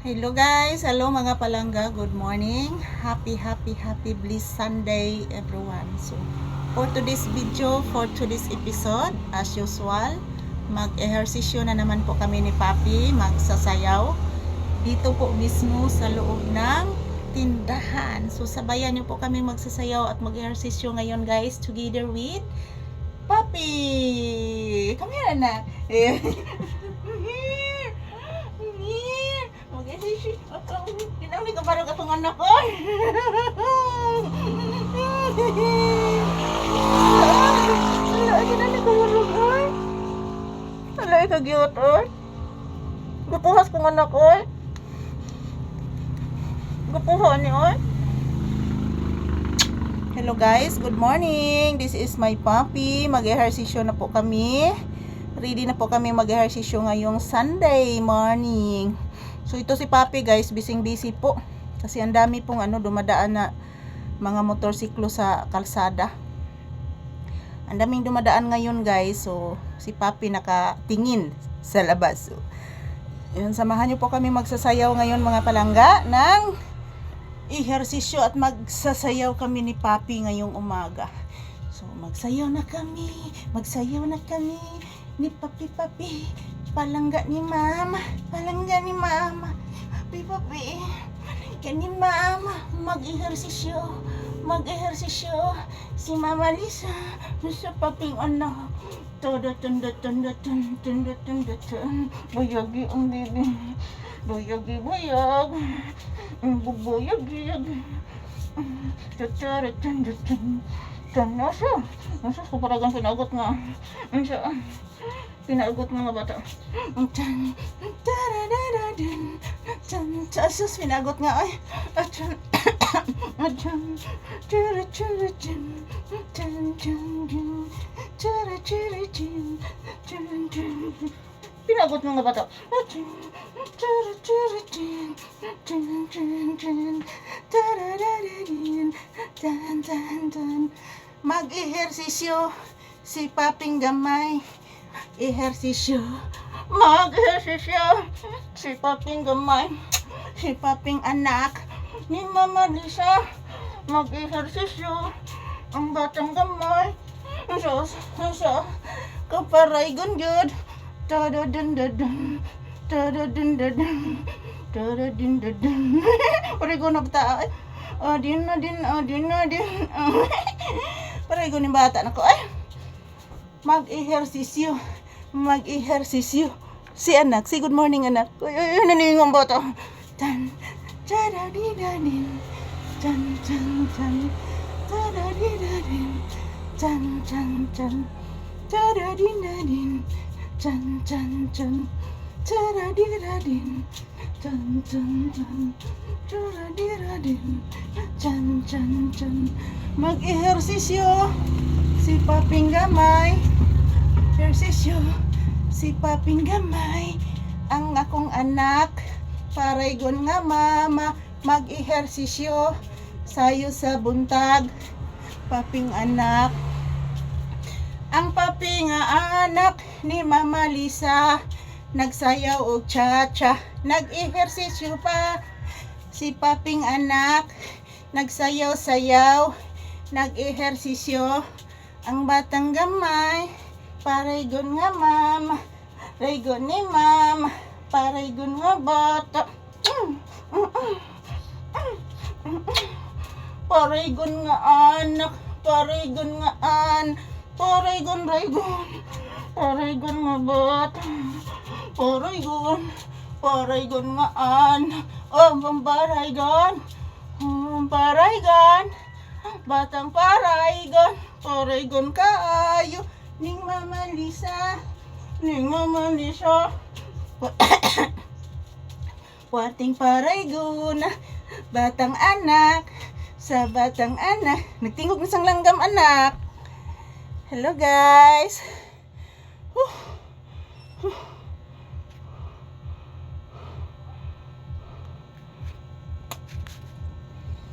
Hello guys, hello mga palangga, good morning. Happy bliss Sunday everyone. So, for today's video, for today's episode, as usual, mag-ehersisyo na naman po kami ni Papi, magsasayaw. Dito po mismo sa loob ng tindahan. So, sabayan niyo po kami magsasayaw at mag-ehersisyo ngayon guys, together with Papi. Come here, anak. Kinami ka parang katong anak ko. Ala, kinami ka marag ay. Ala, ikagyot ay. Gupuhas kong anak ay. Gupuhan ni ay. Hello guys, good morning. This is my Papi. Mag-ehersisyo na po kami. Ready na po kami mag-ehersisyo ngayong Sunday morning. So ito si Papi guys, busy po. Kasi ang dami pong dumadaan na mga motorsiklo sa kalsada. Ang daming dumadaan ngayon guys. So si Papi nakatingin sa labas. So, yun, samahan niyo po kami magsasayaw ngayon mga palangga ng ehersisyo at magsasayaw kami ni Papi ngayong umaga. So magsayaw na kami ni Papi. Palangga ni Mama, Papi, palangga ni Mama, mag-ehersisyo, si Mama Lisa, sa Paping anak, bayagi ang bibi, bayag, nasa kuparagang pinagot nga, pinagot mga bata. Sus, pinagot nga ay. Pinagot mga bata. Mag-ehersisyo si Paping gamay. Ehersisyo, mag-ehersisyo si Paping gamay, si Paping anak ni Mama Lisa, mag-ehersisyo ang batang gamay. So kaparaygon jud, tadadun, paraygon na bata, adin, paraygon ni bata na ko ay. Mag-ehersisyo si anak, si good morning anak. Uy, naningong bata. Tan taradidadin, tan taradidadin, tan taradidadin, tan taradidadin, tan taradidadin, tan. Mag-ehersisyo si Paping gamay. Ehersisyo si Paping gamay, ang akong anak, paraygon nga Mama, mag-ehersisyo sayo sa buntag, Paping anak. Ang Papi nga anak ni Mama Lisa, nagsayaw og cha-cha, nag-ehersisyo pa si Paping anak, nagsayaw-sayaw, nag-ehersisyo ang batang gamay. Paraygon nga Mama, raygon ni Mama, paraygon nga bata. Paraygon nga anak, paraygon nga paraygon nga bata. Paraygon nga anak, paraygon, batang paraygon, paraygon kaayo. Ning Mama Lisa, wating paraygon, batang anak, sa batang anak, nagtingog na sang langgam anak. Hello guys.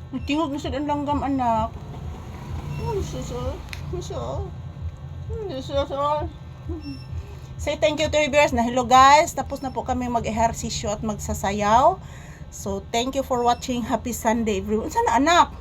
Nagtingog na sa langgam anak. Say thank you to your viewers na hello guys. Tapos na po kami mag-ehersisyo at magsasayaw. So, thank you for watching. Happy Sunday everyone. Sana anak?